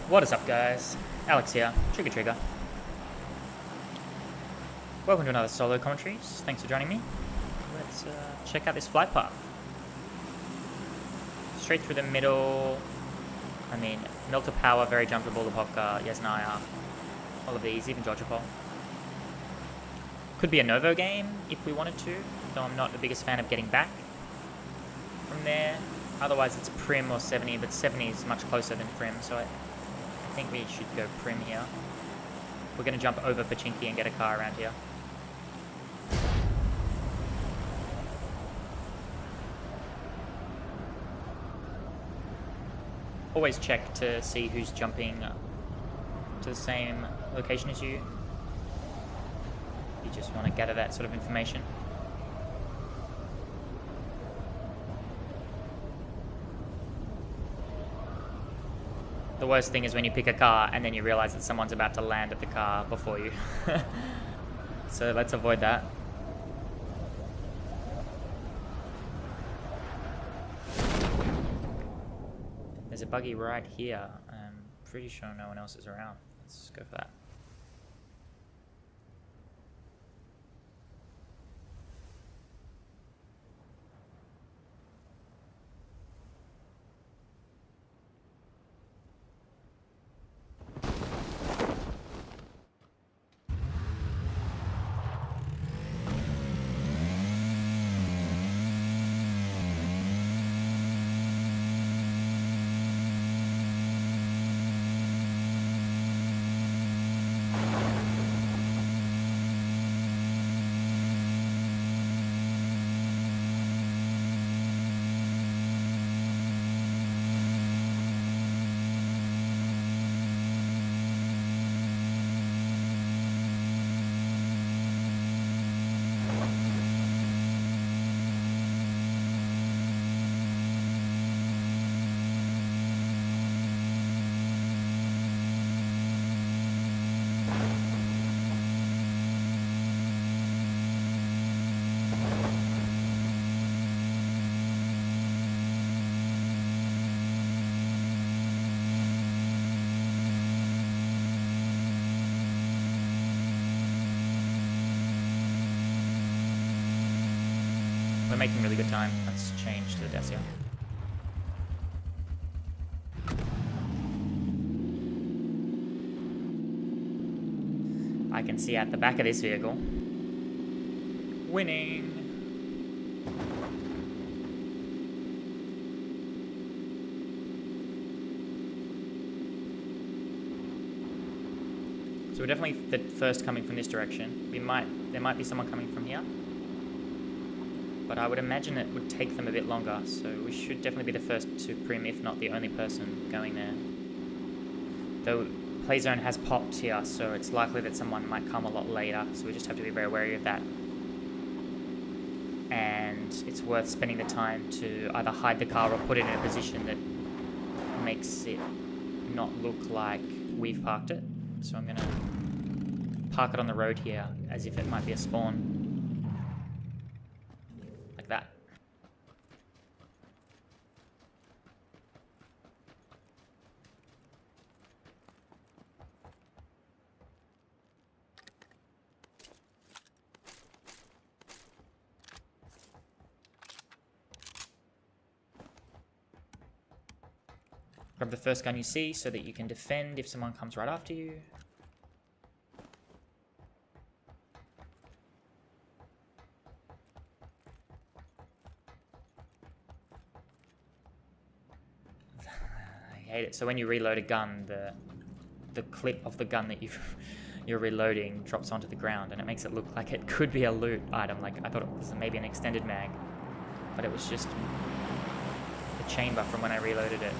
What is up, guys? Alex here, triggertrigger. Welcome to another solo commentaries. Thanks for joining me. Let's check out this flight path. Straight through the middle. I mean, Melter Power, very jumpable, Lepovka, Yasnaya, all of these, even Dodgeball. Could be a Novo game if we wanted to, though I'm not the biggest fan of getting back from there. Otherwise it's Prim or 70, but 70 is much closer than Prim, so I think we should go Prim here. We're going to jump over Pachinki and get a car around here. Always check to see who's jumping to the same location as you. You just want to gather that sort of information. The worst thing is when you pick a car and then you realize that someone's about to land at the car before you. So let's avoid that. There's a buggy right here. I'm pretty sure no one else is around. Let's go for that. We're making really good time. Let's change to the Dacia. I can see at the back of this vehicle. Winning! So we're definitely the first coming from this direction. There might be someone coming from here. But I would imagine it would take them a bit longer, so we should definitely be the first to Prim, if not the only person going there. Though Playzone has popped here, so it's likely that someone might come a lot later, so we just have to be very wary of that. And it's worth spending the time to either hide the car or put it in a position that makes it not look like we've parked it. So I'm going to park it on the road here, as if it might be a spawn. That. Grab the first gun you see so that you can defend if someone comes right after you. Hate it. So when you reload a gun, the clip of the gun that you're reloading drops onto the ground, and it makes it look like it could be a loot item. Like I thought it was maybe an extended mag, but it was just the chamber from when I reloaded it.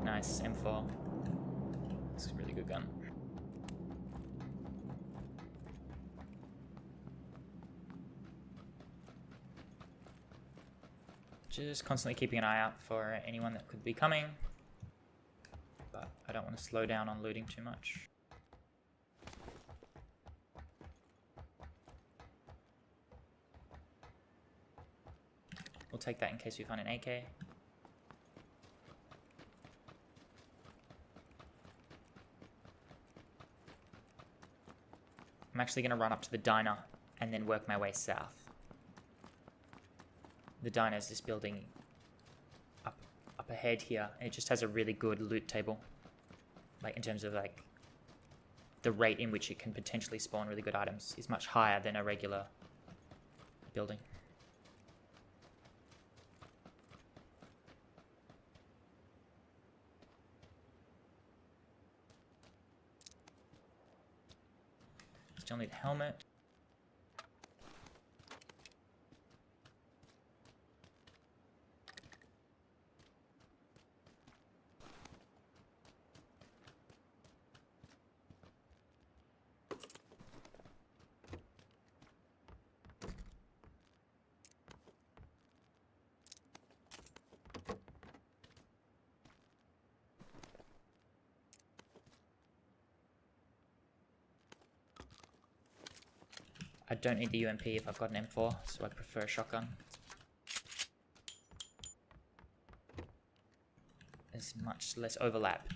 Nice M4. It's a really good gun. Just constantly keeping an eye out for anyone that could be coming, but I don't want to slow down on looting too much. take that in case we find an AK. I'm actually going to run up to the diner and then work my way south. The diner is this building up ahead here, and it just has a really good loot table. Like, in terms of, like, the rate in which it can potentially spawn really good items is much higher than a regular building. Still need a helmet. I don't need the UMP if I've got an M4, so I prefer a shotgun. There's much less overlap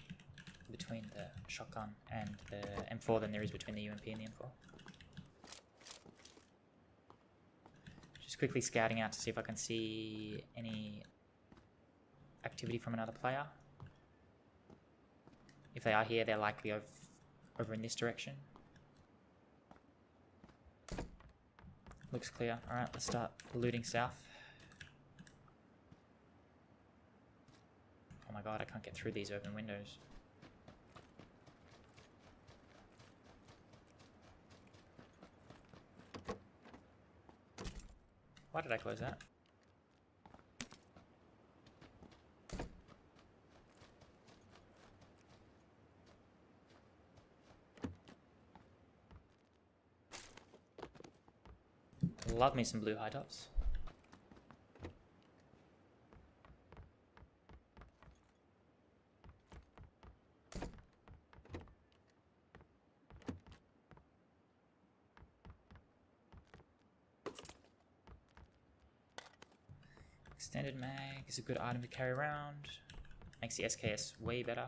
between the shotgun and the M4 than there is between the UMP and the M4. Just quickly scouting out to see if I can see any activity from another player. If they are here, they're likely over in this direction. Looks clear. Alright, let's start looting south. Oh my god, I can't get through these open windows. Why did I close that? Love me some blue high tops. Extended mag is a good item to carry around. Makes the SKS way better.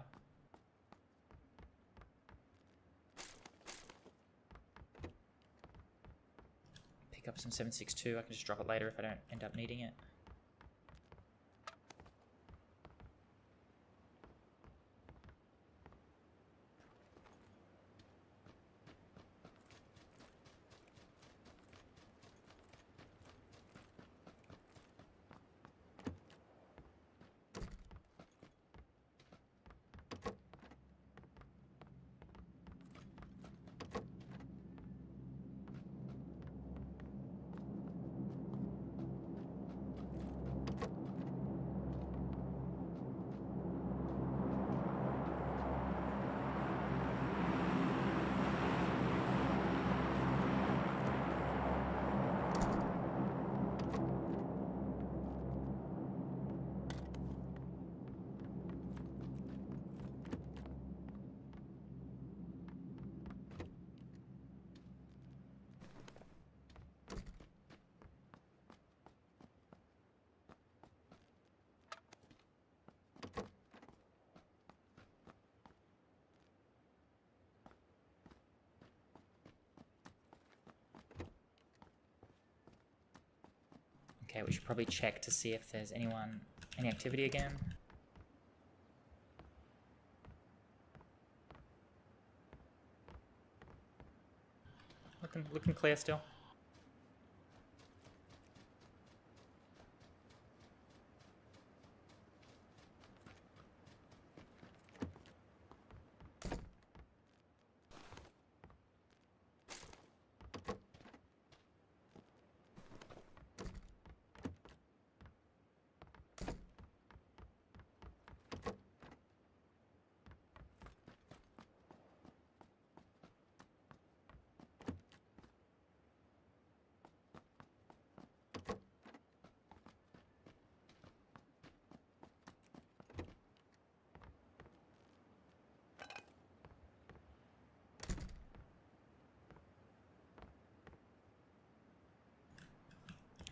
Pick up some 7.62. I can just drop it later if I don't end up needing it. Okay, we should probably check to see if there's any activity again. Looking clear still.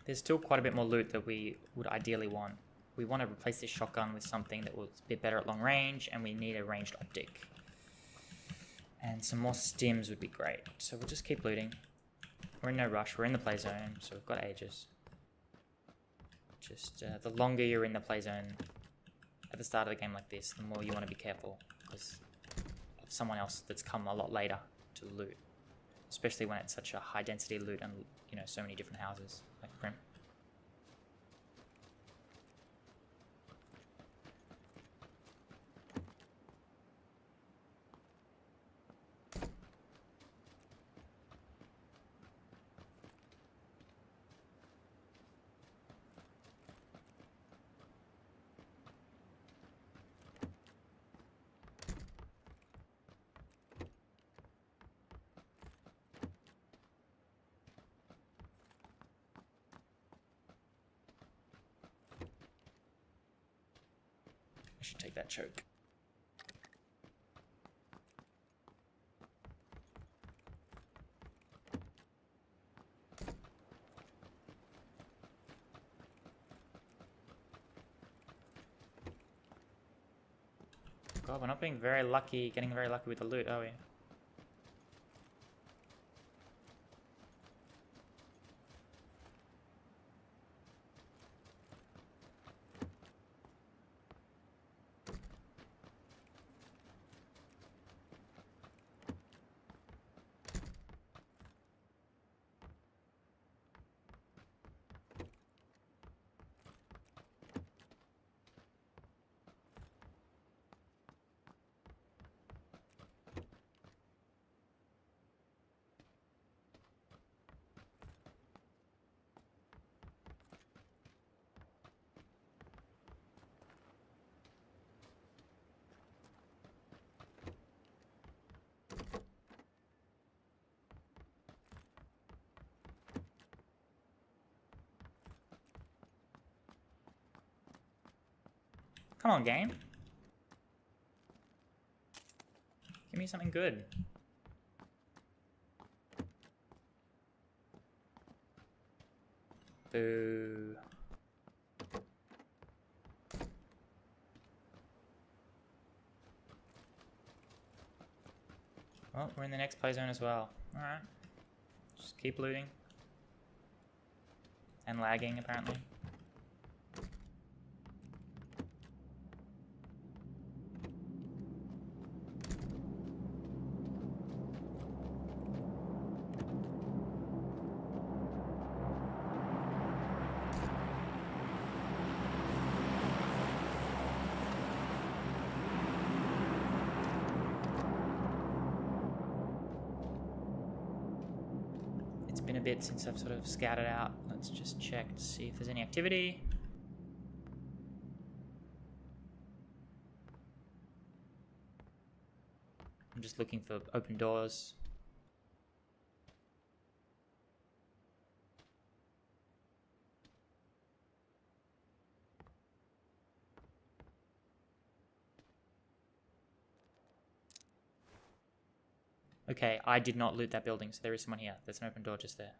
There's still quite a bit more loot that we would ideally want. We want to replace this shotgun with something that will be better at long range, and we need a ranged optic. And some more stims would be great. So we'll just keep looting. We're in no rush. We're in the play zone, so we've got ages. Just the longer you're in the play zone at the start of the game like this, the more you want to be careful because of someone else that's come a lot later to loot. Especially when it's such a high density loot and, you know, so many different houses like Prim. I should take that choke. God, we're not being very lucky, getting very lucky with the loot, are we? Come on, game. Give me something good. Boo. Well, we're in the next play zone as well. Alright. Just keep looting. And lagging, apparently. It's been a bit since I've sort of scouted out. Let's just check to see if there's any activity. I'm just looking for open doors. Okay, I did not loot that building, so there is someone here. There's an open door just there.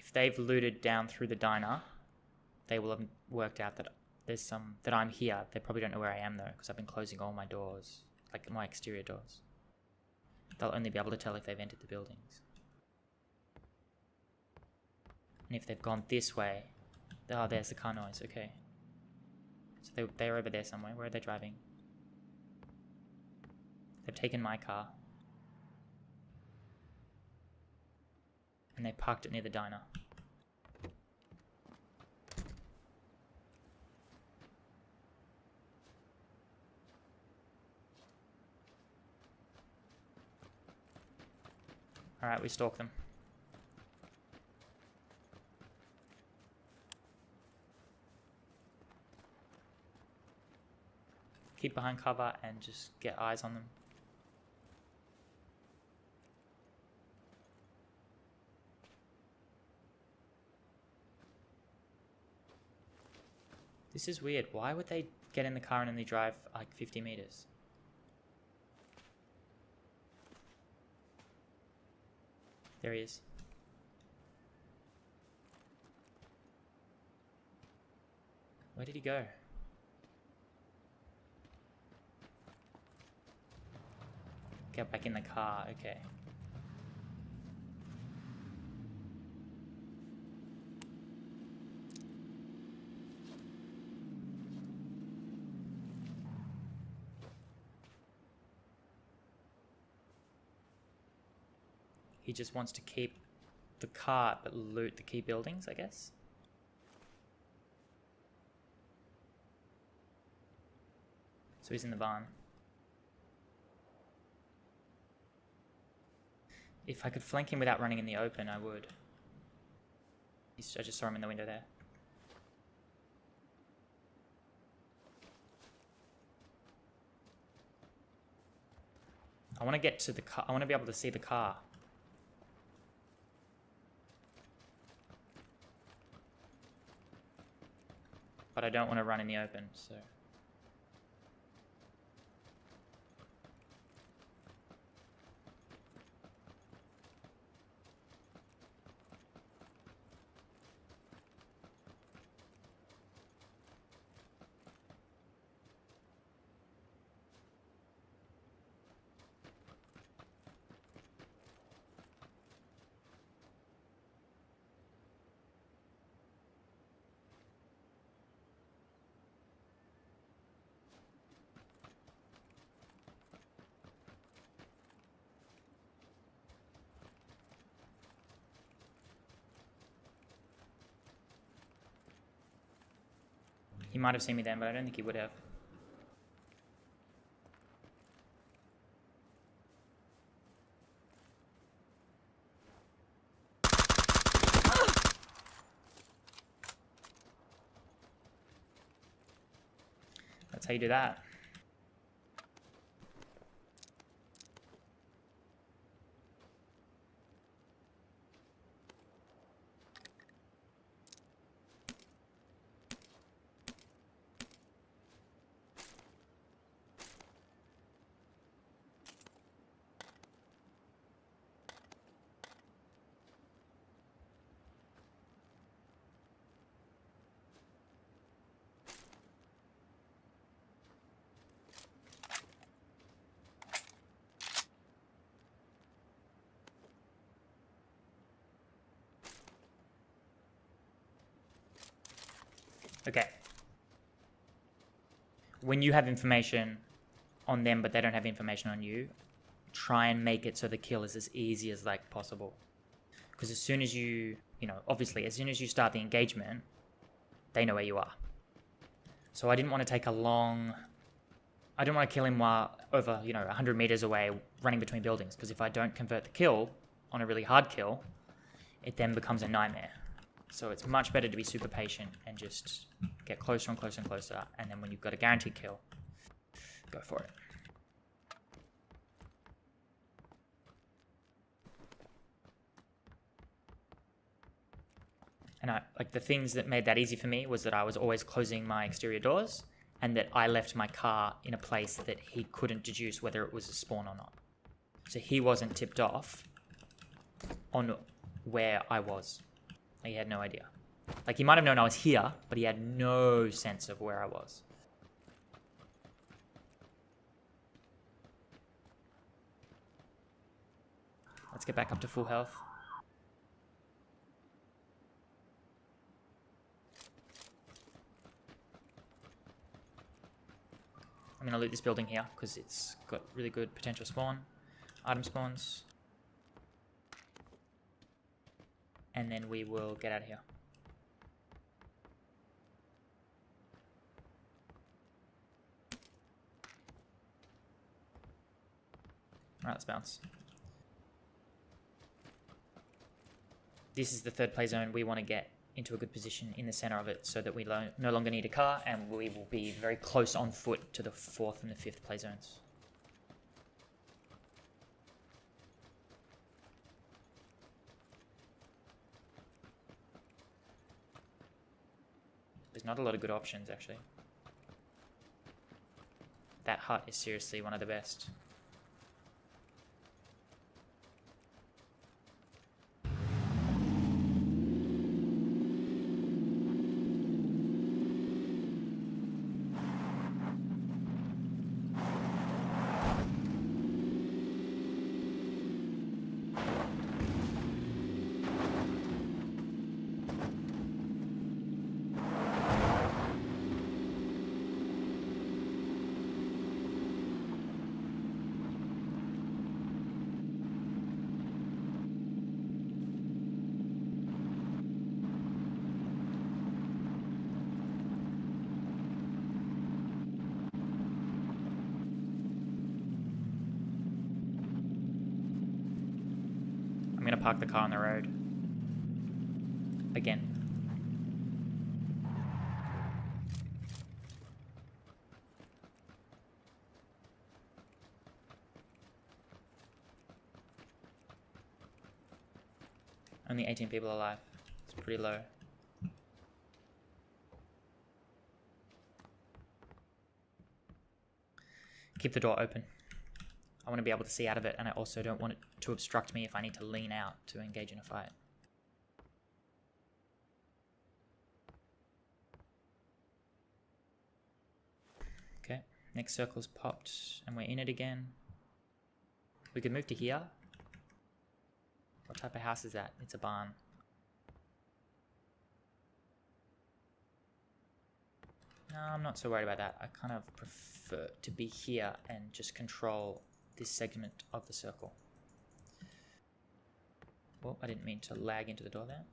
If they've looted down through the diner, they will have worked out that that I'm here. They probably don't know where I am though, because I've been closing all my doors, like my exterior doors. They'll only be able to tell if they've entered the buildings. And if they've gone this way, oh, there's the car noise. Okay, so they're over there somewhere. Where are they driving? They've taken my car, and they parked it near the diner. Alright, we stalk them. keep behind cover and just get eyes on them. This is weird. Why would they get in the car and only drive like 50 meters? There he is. Where did he go? Get back in the car, okay. He just wants to keep the car but loot the key buildings, I guess. So he's in the barn. If I could flank him without running in the open, I would. I just saw him in the window there. I want to get to the car. I want to be able to see the car. But I don't want to run in the open, so... He might have seen me then, but I don't think he would have. That's how you do that. Okay. When you have information on them, but they don't have information on you, try and make it so the kill is as easy as like possible. Because as soon as you obviously, as soon as you start the engagement, they know where you are. So I didn't want to take a long... I didn't want to kill him while over, 100 meters away, running between buildings. Because if I don't convert the kill on a really hard kill, it then becomes a nightmare. So it's much better to be super patient and just get closer and closer and closer. And then when you've got a guaranteed kill, go for it. And the things that made that easy for me was that I was always closing my exterior doors and that I left my car in a place that he couldn't deduce whether it was a spawn or not. So he wasn't tipped off on where I was. He had no idea. Like, he might have known I was here, but he had no sense of where I was. Let's get back up to full health. I'm going to loot this building here because it's got really good potential spawn. Item spawns. And then we will get out of here. Alright, let's bounce. This is the third play zone we want to get into a good position in the center of it so that we no longer need a car, and we will be very close on foot to the 4th and the 5th play zones. There's not a lot of good options, actually. That hut is seriously one of the best. I'm gonna park the car on the road. Again. Only 18 people alive. It's pretty low. Keep the door open. I want to be able to see out of it, and I also don't want it to obstruct me if I need to lean out to engage in a fight. Okay, next circle's popped, and we're in it again. We could move to here. What type of house is that? It's a barn. No, I'm not so worried about that. I kind of prefer to be here and just control this segment of the circle. Well, I didn't mean to lag into the door there.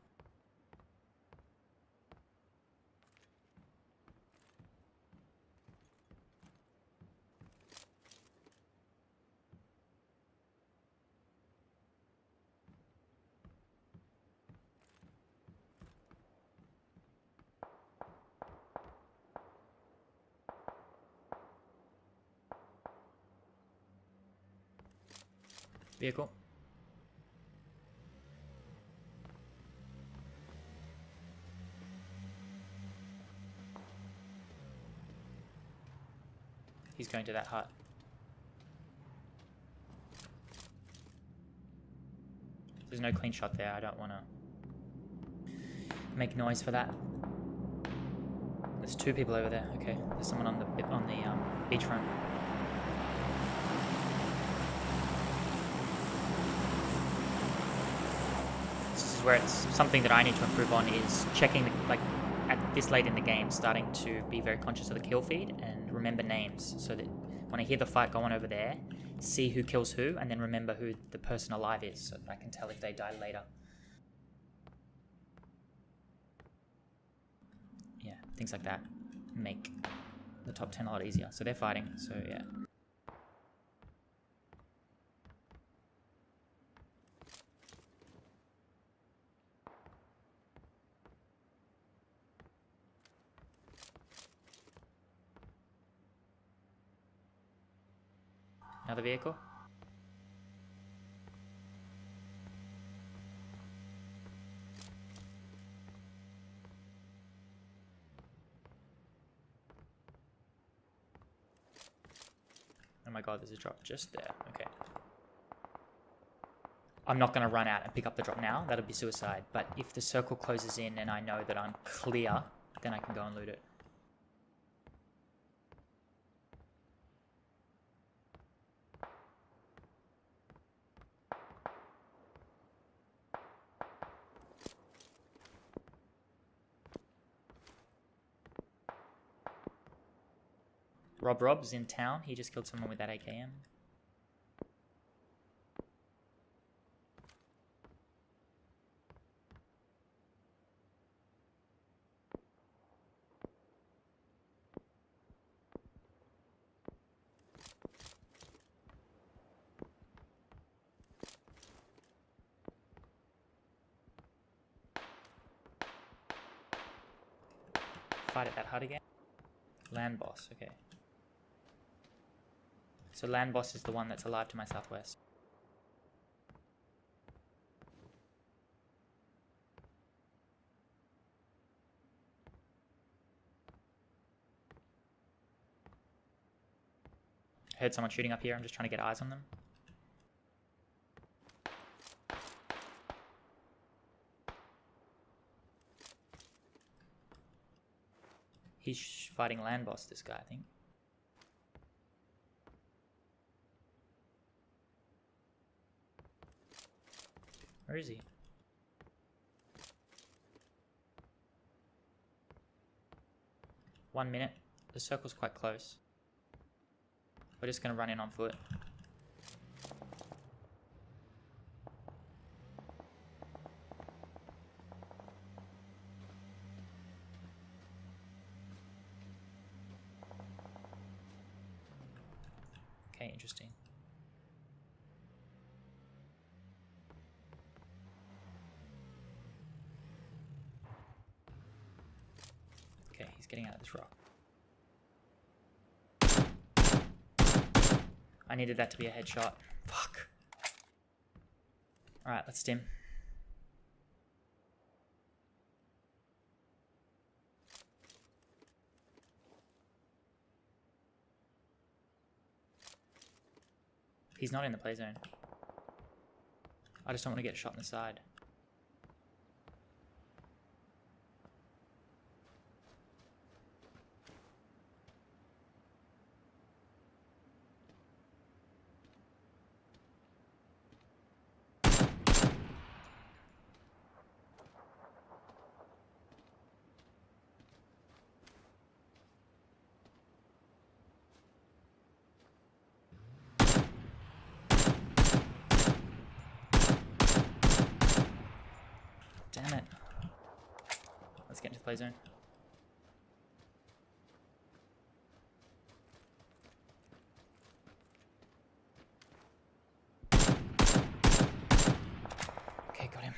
Vehicle. He's going to that hut. There's no clean shot there. I don't want to make noise for that. There's 2 people over there. Okay, there's someone on the beachfront. Where it's something that I need to improve on is checking, like, at this late in the game, starting to be very conscious of the kill feed and remember names, so that when I hear the fight go on over there, see who kills who, and then remember who the person alive is, so that I can tell if they die later. Yeah, things like that make the top 10 a lot easier. So they're fighting, so yeah. Another vehicle. Oh my god, there's a drop just there. Okay. I'm not going to run out and pick up the drop now. That'll be suicide. But if the circle closes in and I know that I'm clear, then I can go and loot it. Rob's in town. He just killed someone with that AKM. fight at that hut again? Land boss, okay. So land boss is the one that's alive to my southwest. I heard someone shooting up here. I'm just trying to get eyes on them. He's fighting land boss, this guy, I think. Where is he? One minute. The circle's quite close. We're just going to run in on foot. Okay, interesting. Okay, he's getting out of this rock. I needed that to be a headshot. Fuck. Alright, let's stim. He's not in the play zone. I just don't want to get shot in the side. Damn it. Let's get into the play zone. Okay, got him.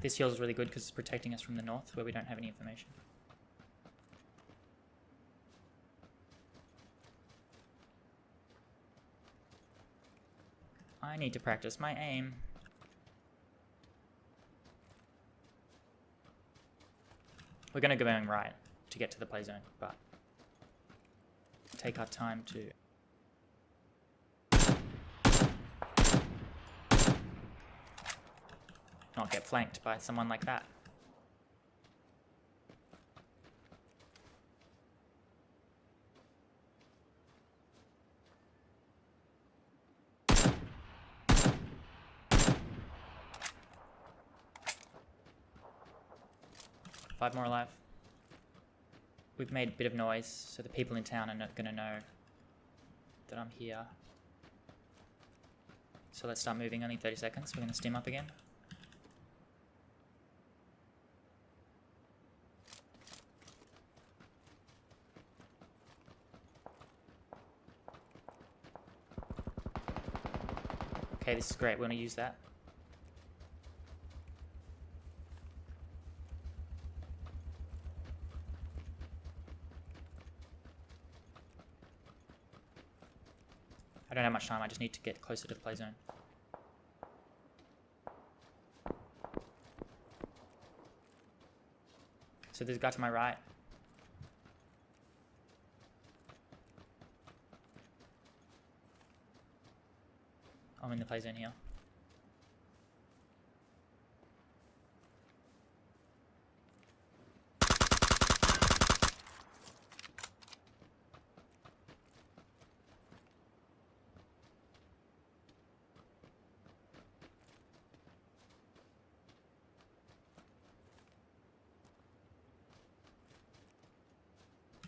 This heal is really good because it's protecting us from the north where we don't have any information. I need to practice my aim. We're going to go going right to get to the play zone, but take our time to... not get flanked by someone like that. Five more alive. We've made a bit of noise, so the people in town are not going to know that I'm here. So let's start moving. Only 30 seconds. We're going to stim up again. Okay, this is great. We're going to use that. I don't have much time, I just need to get closer to the play zone. So there's a guy to my right. I'm in the play zone here.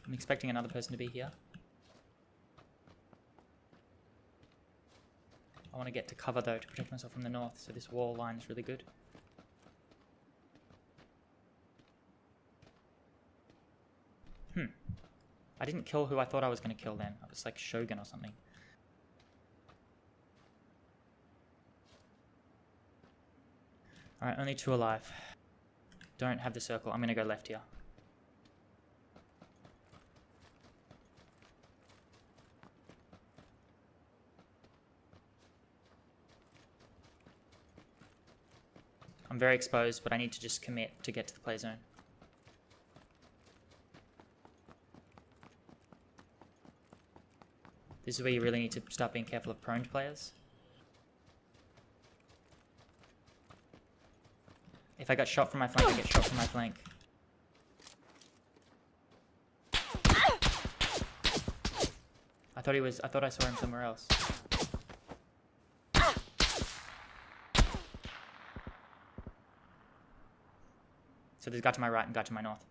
I'm expecting another person to be here. I want to get to cover though to protect myself from the north, so this wall line is really good. I didn't kill who I thought I was going to kill then. I was like Shogun or something. Alright, only 2 alive. Don't have the circle. I'm gonna go left here. I'm very exposed, but I need to just commit to get to the play zone. This is where you really need to start being careful of prone players. If I got shot from my flank, I get shot from my flank. I thought I saw him somewhere else. So there's a guy to my right and a guy to my north.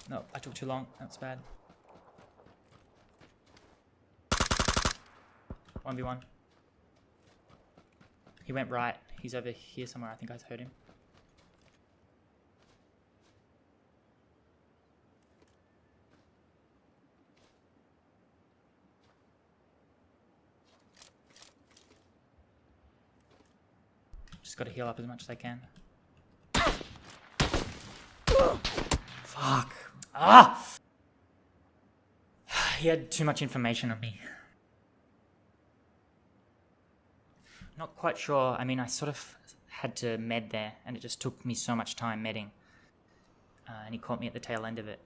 No, I took too long. That's bad. 1v1. He went right. He's over here somewhere. I think I heard him. Just got to heal up as much as I can. Fuck. Ah! He had too much information on me. Not quite sure. I mean, I sort of had to med there, and it just took me so much time medding. And he caught me at the tail end of it.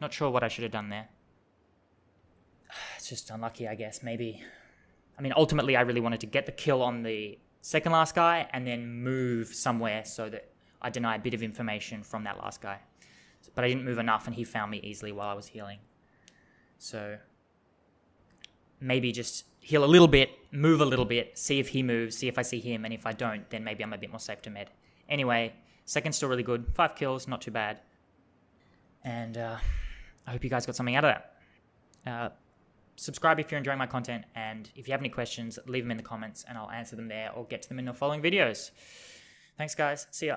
Not sure what I should have done there. It's just unlucky, I guess. Maybe. I mean, ultimately, I really wanted to get the kill on the second last guy and then move somewhere so that I deny a bit of information from that last guy. But I didn't move enough, and he found me easily while I was healing. So maybe just heal a little bit, move a little bit, see if he moves, see if I see him, and if I don't, then maybe I'm a bit more safe to med. Anyway, second's still really good. 5 kills, not too bad. And I hope you guys got something out of that. Subscribe if you're enjoying my content, and if you have any questions, leave them in the comments, and I'll answer them there or get to them in the following videos. Thanks, guys. See ya.